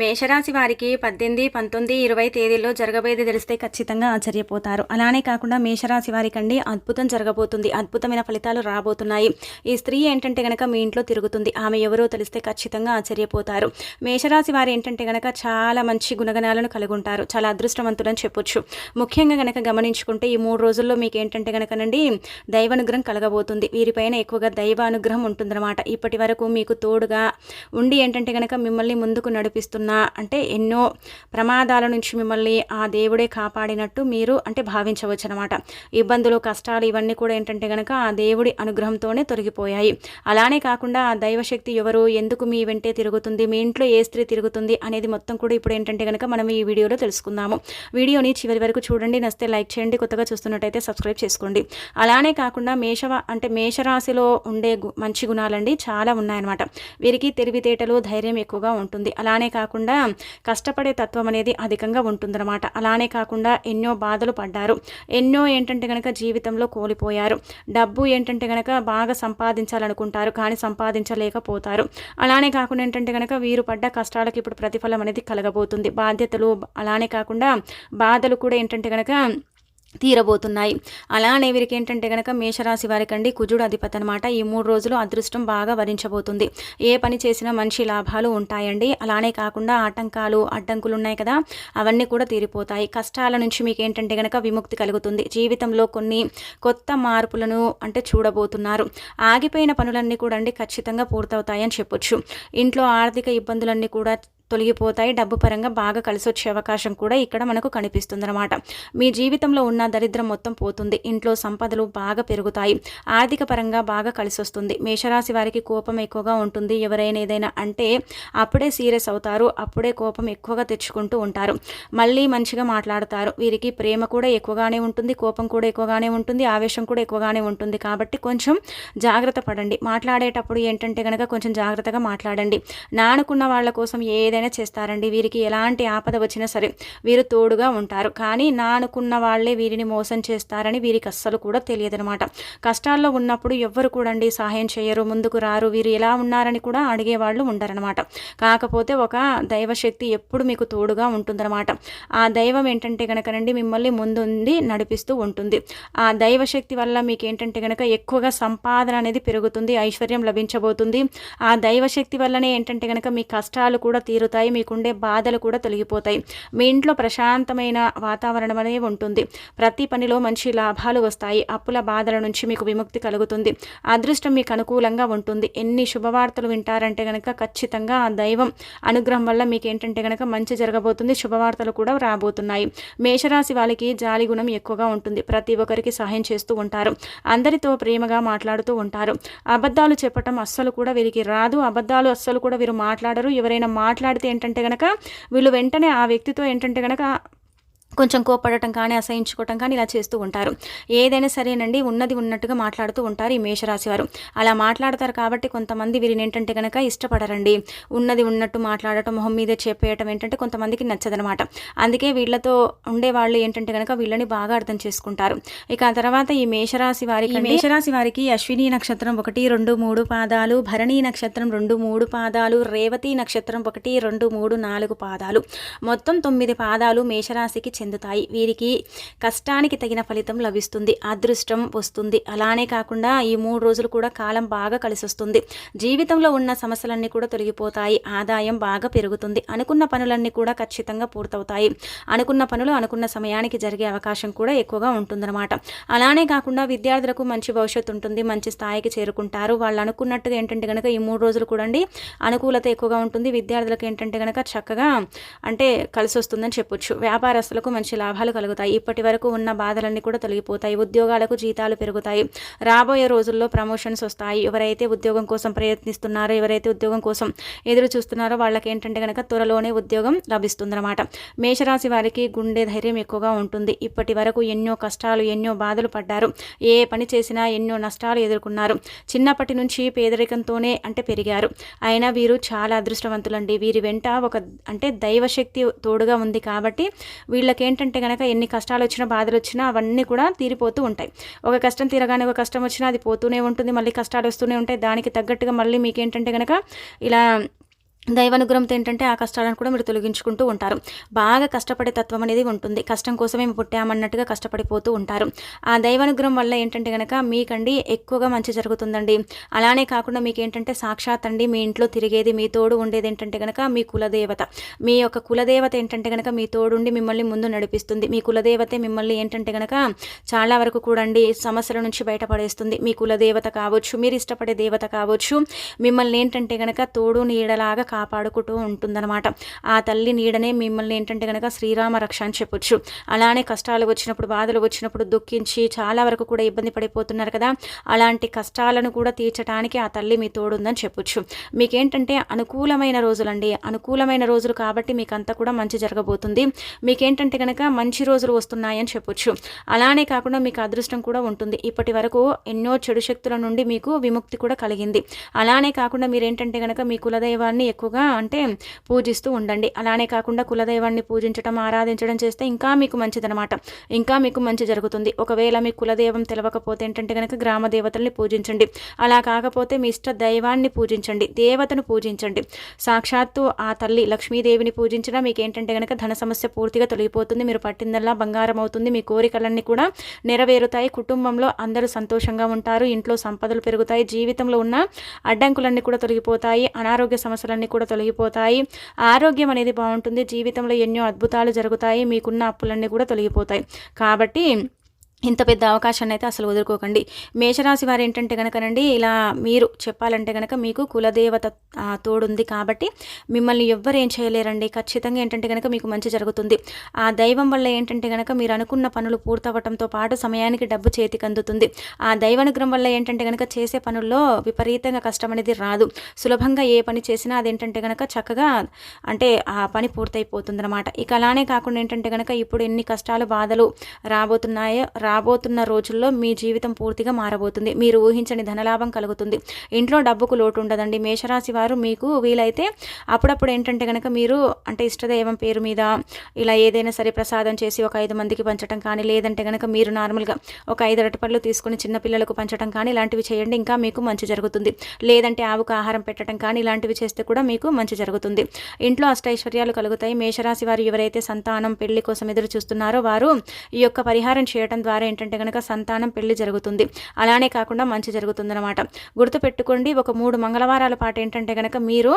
మేషరాశి వారికి 18, 19, 20 తేదీల్లో జరగబోయేది తెలిస్తే ఖచ్చితంగా ఆశ్చర్యపోతారు. అలానే కాకుండా మేషరాశి వారికండి అద్భుతం జరగబోతుంది. అద్భుతమైన ఫలితాలు రాబోతున్నాయి. ఈ స్త్రీ ఏంటంటే గనక మీ ఇంట్లో తిరుగుతుంది. ఆమె ఎవరో తెలిస్తే ఖచ్చితంగా ఆశ్చర్యపోతారు. మేషరాశి వారు ఏంటంటే గనక చాలా మంచి గుణగణాలను కలిగి ఉంటారు. చాలా అదృష్టవంతులని చెప్పొచ్చు. ముఖ్యంగా గనక గమనించుకుంటే ఈ 3 రోజుల్లో మీకు ఏంటంటే గనకనండి దైవానుగ్రహం కలగబోతుంది. వీరిపైన ఎక్కువగా దైవానుగ్రహం ఉంటుందన్నమాట. ఇప్పటి వరకు మీకు తోడుగా ఉండి ఏంటంటే గనక మిమ్మల్ని ముందుకు నడిపిస్తున్న అంటే ఎన్నో ప్రమాదాల నుంచి మిమ్మల్ని ఆ దేవుడే కాపాడినట్టు మీరు అంటే భావించవచ్చు అనమాట. ఇబ్బందులు, కష్టాలు ఇవన్నీ కూడా ఏంటంటే గనక ఆ దేవుడి అనుగ్రహంతోనే తొలగిపోయాయి. అలానే కాకుండా ఆ దైవశక్తి ఎవరు, ఎందుకు మీ వెంటే తిరుగుతుంది, మీ ఇంట్లో ఏ స్త్రీ తిరుగుతుంది అనేది మొత్తం కూడా ఇప్పుడు ఏంటంటే గనక మనం ఈ వీడియోలో తెలుసుకుందాము. వీడియోని చివరి వరకు చూడండి. నచ్చితే లైక్ చేయండి. కొత్తగా చూస్తున్నట్టయితే సబ్స్క్రైబ్ చేసుకోండి. అలానే కాకుండా మేషరాశిలో ఉండే మంచి గుణాలండి చాలా ఉన్నాయన్నమాట. వీరికి తెలివితేటలు, ధైర్యం ఎక్కువగా ఉంటుంది. అలానే కాకుండా కష్టపడే తత్వం అనేది అధికంగా ఉంటుందన్నమాట. అలానే కాకుండా ఎన్నో బాధలు పడ్డారు. ఎన్నో ఏంటంటే గనక జీవితంలో కోల్పోయారు. డబ్బు ఏంటంటే గనక బాగా సంపాదించాలనుకుంటారు, కానీ సంపాదించలేకపోతారు. అలానే కాకుండా ఏంటంటే గనక వీరు పడ్డ కష్టాలకు ఇప్పుడు ప్రతిఫలం అనేది కలగబోతుంది. బాధ్యతలు అలానే కాకుండా బాధలు కూడా ఏంటంటే గనక తీరబోతున్నాయి. అలానే వీరికి ఏంటంటే కనుక మేషరాశి వారికండి కుజుడు అధిపతి అనమాట. ఈ 3 రోజులు అదృష్టం బాగా వరించబోతుంది. ఏ పని చేసినా మంచి లాభాలు ఉంటాయండి. అలానే కాకుండా ఆటంకాలు, అడ్డంకులు ఉన్నాయి కదా, అవన్నీ కూడా తీరిపోతాయి. కష్టాల నుంచి మీకు ఏంటంటే కనుక విముక్తి కలుగుతుంది. జీవితంలో కొన్ని కొత్త మార్పులను అంటే చూడబోతున్నారు. ఆగిపోయిన పనులన్నీ కూడా అండి ఖచ్చితంగా పూర్తవుతాయని చెప్పొచ్చు. ఇంట్లో ఆర్థిక ఇబ్బందులన్నీ కూడా తొలగిపోతాయి. డబ్బు పరంగా బాగా కలిసి వచ్చే అవకాశం కూడా ఇక్కడ మనకు కనిపిస్తుంది అనమాట. మీ జీవితంలో ఉన్న దరిద్రం మొత్తం పోతుంది. ఇంట్లో సంపదలు బాగా పెరుగుతాయి. ఆర్థిక పరంగా బాగా కలిసి వస్తుంది. మేషరాశి వారికి కోపం ఎక్కువగా ఉంటుంది. ఎవరైనా ఏదైనా అంటే అప్పుడే సీరియస్ అవుతారు. అప్పుడే కోపం ఎక్కువగా తెచ్చుకుంటూ ఉంటారు. మళ్ళీ మంచిగా మాట్లాడతారు. వీరికి ప్రేమ కూడా ఎక్కువగానే ఉంటుంది. కోపం కూడా ఎక్కువగానే ఉంటుంది. ఆవేశం కూడా ఎక్కువగానే ఉంటుంది. కాబట్టి కొంచెం జాగ్రత్త పడండి. మాట్లాడేటప్పుడు ఏంటంటే కనుక కొంచెం జాగ్రత్తగా మాట్లాడండి. నానుకున్న వాళ్ళ కోసం ఏదైనా చేస్తారండి. వీరికి ఎలాంటి ఆపద వచ్చినా సరే వీరు తోడుగా ఉంటారు. కానీ నానుకున్న వాళ్ళే వీరిని మోసం చేస్తారని వీరికి అస్సలు కూడా తెలియదనమాట. కష్టాల్లో ఉన్నప్పుడు ఎవ్వరు కూడా అండి సహాయం చేయరు, ముందుకు రారు. వీరు ఎలా ఉన్నారని కూడా అడిగేవాళ్ళు ఉండరనమాట. కాకపోతే ఒక దైవశక్తి ఎప్పుడు మీకు తోడుగా ఉంటుందన్నమాట. ఆ దైవం ఏంటంటే కనుకనండి మిమ్మల్ని ముందుండి నడిపిస్తూ ఉంటుంది. ఆ దైవశక్తి వల్ల మీకు ఏంటంటే కనుక ఎక్కువగా సంపాదన అనేది పెరుగుతుంది. ఐశ్వర్యం లభించబోతుంది. ఆ దైవశక్తి వల్లనే ఏంటంటే కనుక మీ కష్టాలు కూడా తీరుతాయి. మీకుండే బాధలు కూడా తొలగిపోతాయి. మీ ఇంట్లో ప్రశాంతమైన వాతావరణం అనేది ఉంటుంది. ప్రతి పనిలో మంచి లాభాలు వస్తాయి. అప్పుల బాధల నుంచి మీకు విముక్తి కలుగుతుంది. అదృష్టం మీకు అనుకూలంగా ఉంటుంది. ఎన్ని శుభవార్తలు వింటారంటే కనుక ఖచ్చితంగా ఆ దైవం అనుగ్రహం వల్ల మీకు ఏంటంటే కనుక మంచి జరగబోతుంది. శుభవార్తలు కూడా రాబోతున్నాయి. మేషరాశి వాళ్ళకి జాలి గుణం ఎక్కువగా ఉంటుంది. ప్రతి ఒక్కరికి సహాయం చేస్తూ ఉంటారు. అందరితో ప్రేమగా మాట్లాడుతూ ఉంటారు. అబద్ధాలు చెప్పటం అస్సలు కూడా వీరికి రాదు. అబద్ధాలు అస్సలు కూడా వీరు మాట్లాడరు. ఎవరైనా మాట్లాడితే ఏంటంటే గనక వీళ్ళు వెంటనే ఆ వ్యక్తితో ఏంటంటే గనక కొంచెం కోపడటం కానీ అసహించుకోవటం కానీ ఇలా చేస్తూ ఉంటారు. ఏదైనా సరేనండి ఉన్నది ఉన్నట్టుగా మాట్లాడుతూ ఉంటారు ఈ మేషరాశి వారు. అలా మాట్లాడతారు కాబట్టి కొంతమంది వీరిని ఏంటంటే కనుక ఇష్టపడరండి. ఉన్నది ఉన్నట్టు మాట్లాడటం, మొహం మీదే చెప్పేయటం ఏంటంటే కొంతమందికి నచ్చదనమాట. అందుకే వీళ్ళతో ఉండేవాళ్ళు ఏంటంటే కనుక వీళ్ళని బాగా అర్థం చేసుకుంటారు. ఇక ఆ తర్వాత ఈ మేషరాశి వారికి అశ్విని నక్షత్రం 1, 2, 3 పాదాలు, భరణి నక్షత్రం 2, 3 పాదాలు, రేవతి నక్షత్రం 1, 2, 3, 4 పాదాలు, మొత్తం 9 పాదాలు మేషరాశికి చెందుతాయి. వీరికి కష్టానికి తగిన ఫలితం లభిస్తుంది. అదృష్టం వస్తుంది. అలానే కాకుండా ఈ 3 రోజులు కూడా కాలం బాగా కలిసి వస్తుంది. జీవితంలో ఉన్న సమస్యలన్నీ కూడా తొలగిపోతాయి. ఆదాయం బాగా పెరుగుతుంది. అనుకున్న పనులన్నీ కూడా ఖచ్చితంగా పూర్తవుతాయి. అనుకున్న పనులు అనుకున్న సమయానికి జరిగే అవకాశం కూడా ఎక్కువగా ఉంటుందన్నమాట. అలానే కాకుండా విద్యార్థులకు మంచి భవిష్యత్తు ఉంటుంది. మంచి స్థాయికి చేరుకుంటారు. వాళ్ళు అనుకున్నట్టుగా ఏంటంటే కనుక ఈ 3 రోజులు కూడా అనుకూలత ఎక్కువగా ఉంటుంది. విద్యార్థులకు ఏంటంటే కనుక చక్కగా అంటే కలిసి వస్తుందని చెప్పొచ్చు. వ్యాపారస్తులకు మంచి లాభాలు కలుగుతాయి. ఇప్పటి వరకు ఉన్న బాధలన్నీ కూడా తొలగిపోతాయి. ఉద్యోగాలకు జీతాలు పెరుగుతాయి. రాబోయే రోజుల్లో ప్రమోషన్స్ వస్తాయి. ఎవరైతే ఉద్యోగం కోసం ప్రయత్నిస్తున్నారో, ఎవరైతే ఉద్యోగం కోసం ఎదురు చూస్తున్నారో వాళ్ళకి ఏంటంటే కనుక త్వరలోనే ఉద్యోగం లభిస్తుందన్నమాట. మేషరాశి వారికి గుండె ధైర్యం ఎక్కువగా ఉంటుంది. ఇప్పటి వరకు ఎన్నో కష్టాలు, ఎన్నో బాధలు పడ్డారు. ఏ పని చేసినా ఎన్నో నష్టాలు ఎదుర్కొన్నారు. చిన్నప్పటి నుంచి పేదరికంతోనే అంటే పెరిగారు. అయినా వీరు చాలా అదృష్టవంతులండి. వీరి వెంట ఒక అంటే దైవశక్తి తోడుగా ఉంది కాబట్టి వీళ్ళకి ఏంటంటే కనుక ఎన్ని కష్టాలు వచ్చినా, బాధలు వచ్చినా అవన్నీ కూడా తీరిపోతూ ఉంటాయి. ఒక కష్టం తీరగానే ఒక కష్టం వచ్చినా అది పోతూనే ఉంటుంది. మళ్ళీ కష్టాలు వస్తూనే ఉంటాయి. దానికి తగ్గట్టుగా మళ్ళీ మీకు ఏంటంటే కనుక ఇలా దైవానుగ్రహంతో ఏంటంటే ఆ కష్టాలను కూడా మీరు తొలగించుకుంటూ ఉంటారు. బాగా కష్టపడే తత్వం అనేది ఉంటుంది. కష్టం కోసమే పుట్టామన్నట్టుగా కష్టపడిపోతూ ఉంటారు. ఆ దైవానుగ్రహం వల్ల ఏంటంటే గనక మీకండి ఎక్కువగా మంచి జరుగుతుందండి. అలానే కాకుండా మీకేంటంటే సాక్షాత్ అండి మీ ఇంట్లో తిరిగేది, మీ తోడు ఉండేది ఏంటంటే గనక మీ కులదేవత. మీ యొక్క కులదేవత ఏంటంటే గనక మీ తోడుండి మిమ్మల్ని ముందు నడిపిస్తుంది. మీ కులదేవతే మిమ్మల్ని ఏంటంటే గనక చాలా వరకు కూడా అండి సమస్యల నుంచి బయటపడేస్తుంది. మీ కులదేవత కావచ్చు, మీరు ఇష్టపడే దేవత కావచ్చు, మిమ్మల్ని ఏంటంటే గనక తోడు నీడలాగా కాపాడుకుంటూ ఉంటుందన్నమాట. ఆ తల్లి నీడనే మిమ్మల్ని ఏంటంటే గనక శ్రీరామ రక్ష అని చెప్పొచ్చు. అలానే కష్టాలు వచ్చినప్పుడు, బాధలు వచ్చినప్పుడు దుఃఖించి చాలా వరకు కూడా ఇబ్బంది పడిపోతున్నారు కదా, అలాంటి కష్టాలను కూడా తీర్చడానికి ఆ తల్లి మీ తోడుందని చెప్పొచ్చు. మీకేంటంటే అనుకూలమైన రోజులండి, అనుకూలమైన రోజులు కాబట్టి మీకంతా కూడా మంచి జరగబోతుంది. మీకేంటంటే కనుక మంచి రోజులు వస్తున్నాయని చెప్పొచ్చు. అలానే కాకుండా మీకు అదృష్టం కూడా ఉంటుంది. ఇప్పటి వరకు ఎన్నో చెడు శక్తుల నుండి మీకు విముక్తి కూడా కలిగింది. అలానే కాకుండా మీరేంటంటే కనుక మీ కులదైవాన్ని ఎక్కువగా అంటే పూజిస్తూ ఉండండి. అలానే కాకుండా కులదైవాన్ని పూజించడం, ఆరాధించడం చేస్తే ఇంకా మీకు మంచిదనమాట. ఇంకా మీకు మంచి జరుగుతుంది. ఒకవేళ మీ కులదైవం తెలవకపోతే ఏంటంటే కనుక గ్రామ దేవతల్ని పూజించండి. అలా కాకపోతే మీ ఇష్ట దైవాన్ని పూజించండి, దేవతను పూజించండి. సాక్షాత్తు ఆ తల్లి లక్ష్మీదేవిని పూజించినా మీకు ఏంటంటే కనుక ధన సమస్య పూర్తిగా తొలగిపోతుంది. మీరు పట్టిందల్లా బంగారం అవుతుంది. మీ కోరికలన్నీ కూడా నెరవేరుతాయి. కుటుంబంలో అందరూ సంతోషంగా ఉంటారు. ఇంట్లో సంపదలు పెరుగుతాయి. జీవితంలో ఉన్న అడ్డంకులన్నీ కూడా తొలగిపోతాయి. అనారోగ్య సమస్యలన్నీ కూడా తొలగిపోతాయి. ఆరోగ్యం అనేది బాగుంటుంది. జీవితంలో ఎన్నో అద్భుతాలు జరుగుతాయి. మీకున్న అప్పులన్నీ కూడా తొలగిపోతాయి. కాబట్టి ఇంత పెద్ద అవకాశాన్ని అయితే అసలు వదులుకోకండి. మేషరాశి వారు ఏంటంటే కనుకనండి, ఇలా మీరు చెప్పాలంటే కనుక మీకు కులదేవత తోడుంది కాబట్టి మిమ్మల్ని ఎవ్వరు ఏం చేయలేరండి. ఖచ్చితంగా ఏంటంటే కనుక మీకు మంచి జరుగుతుంది. ఆ దైవం వల్ల ఏంటంటే కనుక మీరు అనుకున్న పనులు పూర్తవటంతో పాటు సమయానికి డబ్బు చేతికి అందుతుంది. ఆ దైవానుగ్రహం వల్ల ఏంటంటే కనుక చేసే పనుల్లో విపరీతంగా కష్టం అనేది రాదు. సులభంగా ఏ పని చేసినా అదేంటంటే కనుక చక్కగా అంటే ఆ పని పూర్తయిపోతుంది అనమాట. ఇక అలానే కాకుండా ఏంటంటే కనుక ఇప్పుడు ఎన్ని కష్టాలు బాధలు రాబోతున్న రోజుల్లో మీ జీవితం పూర్తిగా మారబోతుంది. మీరు ఊహించని ధనలాభం కలుగుతుంది. ఇంట్లో డబ్బుకు లోటు ఉండదండి. మేషరాశి వారు మీకు వీలైతే అప్పుడప్పుడు ఏంటంటే కనుక మీరు అంటే ఇష్టదైవం పేరు మీద ఇలా ఏదైనా సరే ప్రసాదం చేసి ఒక 5 మందికి పంచడం కానీ, లేదంటే కనుక మీరు నార్మల్గా ఒక 5 అరటిపళ్ళు తీసుకుని చిన్నపిల్లలకు పంచడం కానీ ఇలాంటివి చేయండి. ఇంకా మీకు మంచి జరుగుతుంది. లేదంటే ఆవుకు ఆహారం పెట్టడం కానీ ఇలాంటివి చేస్తే కూడా మీకు మంచి జరుగుతుంది. ఇంట్లో అష్టైశ్వర్యాలు కలుగుతాయి. మేషరాశి వారు ఎవరైతే సంతానం పెళ్లి కోసం ఎదురు చూస్తున్నారో వారు ఈ యొక్క పరిహారం చేయడం ద్వారా ఏంటంటే కనుక సంతానం పెళ్లి జరుగుతుంది. అలానే కాకుండా మంచి జరుగుతుందన్నమాట. గుర్తుపెట్టుకోండి, ఒక 3 మంగళవారాల పాటు ఏంటంటే కనుక మీరు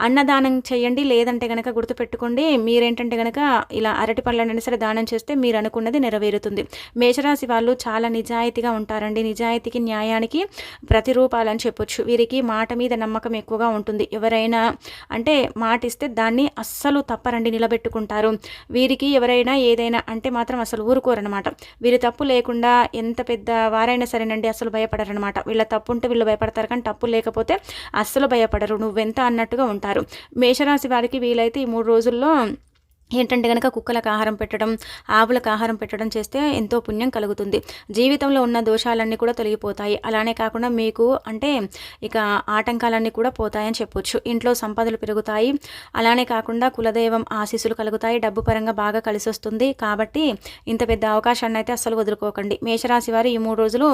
అన్నదానం చేయండి. లేదంటే కనుక గుర్తుపెట్టుకోండి, మీరేంటంటే కనుక ఇలా అరటి పళ్ళైనా సరే దానం చేస్తే మీరు అనుకున్నది నెరవేరుతుంది. మేషరాశి వాళ్ళు చాలా నిజాయితీగా ఉంటారండి. నిజాయితీకి న్యాయానికి ప్రతిరూపాలని చెప్పొచ్చు. వీరికి మాట మీద నమ్మకం ఎక్కువగా ఉంటుంది. ఎవరైనా అంటే మాట ఇస్తే దాన్ని అస్సలు తప్పరండి, నిలబెట్టుకుంటారు. వీరికి ఎవరైనా ఏదైనా అంటే మాత్రం అసలు ఊరుకోరనమాట. వీరి తప్పు లేకుండా ఎంత పెద్ద వారైనా సరేనండి అసలు భయపడరనమాట. వీళ్ళ తప్పు ఉంటే వీళ్ళు భయపడతారు, కానీ తప్పు లేకపోతే అస్సలు భయపడరు. నువ్వెంత అన్నట్టుగా ఉంటారు. మేషరాశి వారికి వీలైతే ఈ 3 రోజుల్లో ఏంటంటే కనుక కుక్కలకు ఆహారం పెట్టడం, ఆవులకు ఆహారం పెట్టడం చేస్తే ఎంతో పుణ్యం కలుగుతుంది. జీవితంలో ఉన్న దోషాలన్నీ కూడా తొలగిపోతాయి. అలానే కాకుండా మీకు అంటే ఇక ఆటంకాలన్నీ కూడా పోతాయని చెప్పొచ్చు. ఇంట్లో సంపదలు పెరుగుతాయి. అలానే కాకుండా కులదైవం ఆశీస్సులు కలుగుతాయి. డబ్బు పరంగా బాగా కలిసి వస్తుంది. కాబట్టి ఇంత పెద్ద అవకాశాన్ని అయితే అస్సలు వదులుకోకండి. మేషరాశి వారు ఈ 3 రోజులు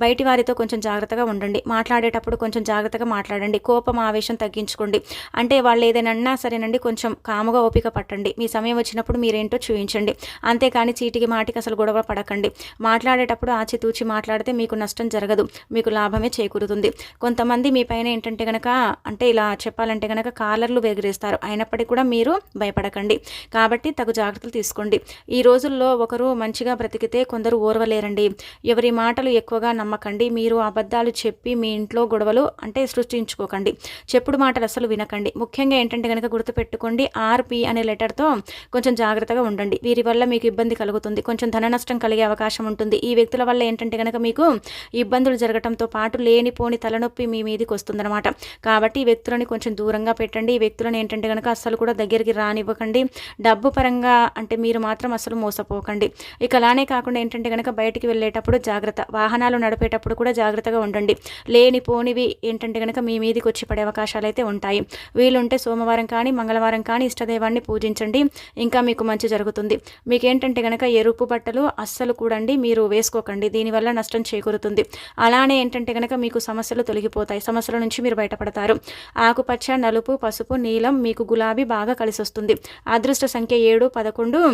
బయటి వారితో కొంచెం జాగ్రత్తగా ఉండండి. మాట్లాడేటప్పుడు కొంచెం జాగ్రత్తగా మాట్లాడండి. కోపం ఆవేశం తగ్గించుకోండి. అంటే వాళ్ళు ఏదైనా అన్నా సరేనండి కొంచెం కాముగా ఓపిక పట్టండి. మీ సమయం వచ్చినప్పుడు మీరేంటో చూపించండి. అంతేకాని చీటికి మాటికి అసలు గొడవ పడకండి. మాట్లాడేటప్పుడు ఆచితూచి మాట్లాడితే మీకు నష్టం జరగదు, మీకు లాభమే చేకూరుతుంది. కొంతమంది మీ పైన ఏంటంటే కనుక అంటే ఇలా చెప్పాలంటే కనుక కాలర్లు ఎగిరేస్తారు. అయినప్పటికీ కూడా మీరు భయపడకండి. కాబట్టి తగు జాగ్రత్తలు తీసుకోండి. ఈ రోజుల్లో ఒకరు మంచిగా బ్రతికితే కొందరు ఓర్వలేరండి. ఎవరి మాటలు ఎక్కువగా నమ్మకండి. మీరు అబద్ధాలు చెప్పి మీ ఇంట్లో గొడవలు అంటే సృష్టించుకోకండి. చెప్పుడు మాటలు అసలు వినకండి. ముఖ్యంగా ఏంటంటే కనుక గుర్తుపెట్టుకోండి, ఆర్పి అనే లెటర్తో కొంచెం జాగ్రత్తగా ఉండండి. వీరి వల్ల మీకు ఇబ్బంది కలుగుతుంది. కొంచెం ధన నష్టం కలిగే అవకాశం ఉంటుంది. ఈ వ్యక్తుల వల్ల ఏంటంటే కనుక మీకు ఇబ్బందులు జరగడంతో పాటు లేనిపోని తలనొప్పి మీ మీదకి వస్తుందన్నమాట. కాబట్టి ఈ వ్యక్తులని కొంచెం దూరంగా పెట్టండి. ఈ వ్యక్తులను ఏంటంటే కనుక అస్సలు కూడా దగ్గరికి రానివ్వకండి. డబ్బు పరంగా అంటే మీరు మాత్రం అసలు మోసపోకండి. ఇక అలానే కాకుండా ఏంటంటే కనుక బయటికి వెళ్ళేటప్పుడు జాగ్రత్త. వాహనాలు నడిపేటప్పుడు కూడా జాగ్రత్తగా ఉండండి. లేనిపోనివి ఏంటంటే కనుక మీ మీదకి వచ్చి పడే అవకాశాలు అయితే ఉంటాయి. వీలుంటే సోమవారం కానీ మంగళవారం కానీ ఇష్టదైవాన్ని పూజించండి. ఇంకా మీకు మంచి జరుగుతుంది. మీకేంటంటే కనుక ఎరుపు బట్టలు అస్సలు కూడా అండి మీరు వేసుకోకండి, దీనివల్ల నష్టం చేకూరుతుంది. అలానే ఏంటంటే కనుక మీకు సమస్యలు తొలగిపోతాయి, సమస్యల నుంచి మీరు బయటపడతారు. ఆకుపచ్చ, నలుపు, పసుపు, నీలం, మీకు గులాబీ బాగా కలిసి వస్తుంది. అదృష్ట సంఖ్య 7, 11,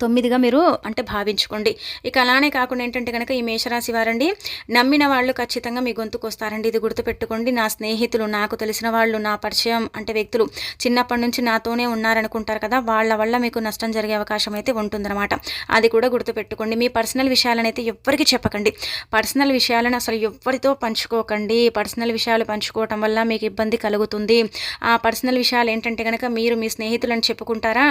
9గా మీరు అంటే భావించుకోండి. ఇక అలానే కాకుండా ఏంటంటే కనుక ఈ మేషరాశి వారండి, నమ్మిన వాళ్ళు ఖచ్చితంగా మీ గొంతుకు వస్తారండి. ఇది గుర్తుపెట్టుకోండి. నా స్నేహితులు, నాకు తెలిసిన వాళ్ళు, నా పరిచయం అంటే వ్యక్తులు చిన్నప్పటి నుంచి నాతోనే ఉన్నారనుకుంటారు కదా, వాళ్ళ వల్ల మీకు నష్టం జరిగే అవకాశం అయితే ఉంటుందన్నమాట. అది కూడా గుర్తుపెట్టుకోండి. మీ పర్సనల్ విషయాలను అయితే ఎవ్వరికి చెప్పకండి. పర్సనల్ విషయాలను అసలు ఎవ్వరితో పంచుకోకండి. పర్సనల్ విషయాలు పంచుకోవటం వల్ల మీకు ఇబ్బంది కలుగుతుంది. ఆ పర్సనల్ విషయాలు ఏంటంటే కనుక మీరు మీ స్నేహితులను చెప్పుకుంటారా,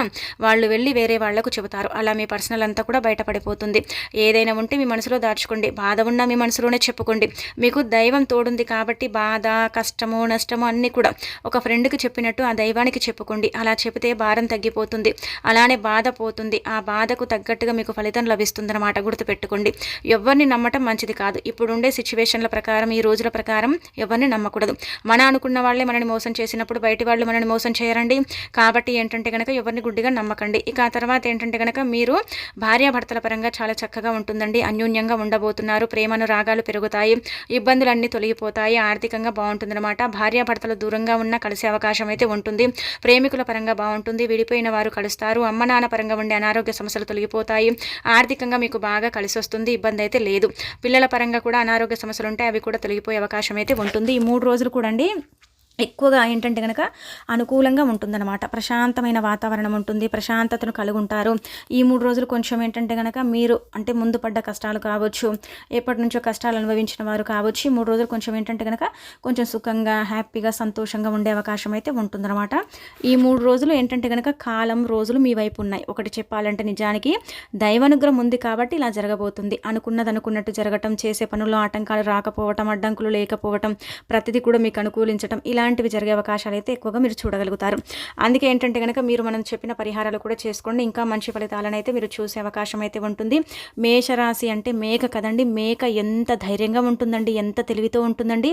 వాళ్ళు వెళ్ళి వేరే వాళ్లకు చెబుతారు. అలా మీ పర్సనల్ అంతా కూడా బయటపడిపోతుంది. ఏదైనా ఉంటే మీ మనసులో దాచుకోండి, బాధ ఉన్నా మీ మనసులోనే చెప్పుకోండి. మీకు దైవం తోడుంది కాబట్టి బాధ, కష్టము, నష్టము అన్నీ కూడా ఒక ఫ్రెండ్కి చెప్పినట్టు ఆ దైవానికి చెప్పుకోండి. అలా చెబితే భారం తగ్గిపోతుంది, అలానే బాధ పోతుంది. ఆ బాధకు తగ్గట్టుగా మీకు ఫలితం లభిస్తుందన్నమాట. గుర్తుపెట్టుకోండి. ఎవరిని నమ్మటం మంచిది కాదు. ఇప్పుడుండే సిచ్యువేషన్ల ప్రకారం, ఈ రోజుల ప్రకారం ఎవరిని నమ్మకూడదు. మన అనుకున్న వాళ్ళే మనని మోసం చేసినప్పుడు బయటి వాళ్ళు మనని మోసం చేయరండి. కాబట్టి ఏంటంటే కనుక ఎవరిని గుడ్డిగా నమ్మకండి. ఇక ఆ తర్వాత ఏంటంటే కనుక మీరు భార్యాభర్తల పరంగా చాలా చక్కగా ఉంటుందండి. అన్యోన్యంగా ఉండబోతున్నారు. ప్రేమానురాగాలు పెరుగుతాయి, ఇబ్బందులన్నీ తొలగిపోతాయి, ఆర్థికంగా బాగుంటుందన్నమాట. భార్యాభర్తలు దూరంగా ఉన్న కలిసే అవకాశం అయితే ఉంటుంది. ప్రేమికుల పరంగా బాగుంటుంది. విడిపోయిన వారు కలుస్తారు. అమ్మ నాన్న పరంగా ఉండే అనారోగ్య సమస్యలు తొలగిపోతాయి. ఆర్థికంగా మీకు బాగా కలిసి వస్తుంది, ఇబ్బంది అయితే లేదు. పిల్లల పరంగా కూడా అనారోగ్య సమస్యలు ఉంటాయి, అవి కూడా తొలగిపోయే అవకాశం అయితే ఉంటుంది. ఈ 3 రోజులు కూడా అండి ఎక్కువగా ఏంటంటే కనుక అనుకూలంగా ఉంటుందన్నమాట. ప్రశాంతమైన వాతావరణం ఉంటుంది, ప్రశాంతతను కలుగుంటారు. ఈ 3 రోజులు కొంచెం ఏంటంటే కనుక మీరు అంటే ముందు పడ్డ కష్టాలు కావచ్చు, ఎప్పటి నుంచో కష్టాలు అనుభవించిన వారు కావచ్చు, ఈ 3 రోజులు కొంచెం ఏంటంటే కనుక కొంచెం సుఖంగా, హ్యాపీగా, సంతోషంగా ఉండే అవకాశం అయితే ఉంటుందన్నమాట. ఈ 3 రోజులు ఏంటంటే కనుక కాలం, రోజులు మీ వైపు ఉన్నాయి. ఒకటి చెప్పాలంటే నిజానికి దైవానుగ్రహం ఉంది కాబట్టి ఇలా జరగబోతుంది. అనుకున్నది అనుకున్నట్టు జరగటం, చేసే పనుల్లో ఆటంకాలు రాకపోవటం, అడ్డంకులు లేకపోవటం, ప్రతిదీ కూడా మీకు అనుకూలించటం, ఇలాంటివి జరిగే అవకాశాలు అయితే ఎక్కువగా మీరు చూడగలుగుతారు. అందుకే ఏంటంటే కనుక మీరు మనం చెప్పిన పరిహారాలు కూడా చేసుకోండి. ఇంకా మంచి ఫలితాలను అయితే మీరు చూసే అవకాశం అయితే ఉంటుంది. మేషరాశి అంటే మేక కదండి. మేక ఎంత ధైర్యంగా ఉంటుందండి, ఎంత తెలివితో ఉంటుందండి.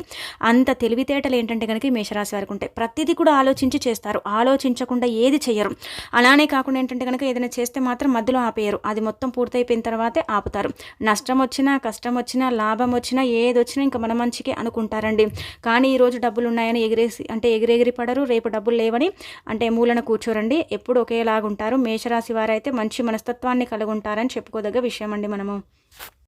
అంత తెలివితేటలు ఏంటంటే కనుక ఈ మేషరాశి వారికి ఉంటాయి. ప్రతిదీ కూడా ఆలోచించి చేస్తారు, ఆలోచించకుండా ఏది చెయ్యరు. అలానే కాకుండా ఏంటంటే కనుక ఏదైనా చేస్తే మాత్రం మధ్యలో ఆపేయరు, అది మొత్తం పూర్తయిపోయిన తర్వాతే ఆపుతారు. నష్టం వచ్చినా, కష్టం వచ్చినా, లాభం వచ్చినా, ఏది వచ్చినా ఇంకా మన మంచికే అనుకుంటారండి. కానీ ఈరోజు డబ్బులు ఉన్నాయని ఎగిరెగిరి పడరు, రేపు డబ్బులు లేవని అంటే మూలన కూర్చోరండి. ఎప్పుడు ఒకేలాగుంటారు. మేషరాశి వారైతే మంచి మనస్తత్వాన్ని కలిగి ఉంటారని చెప్పుకోదగ్గ విషయం అండి మనము.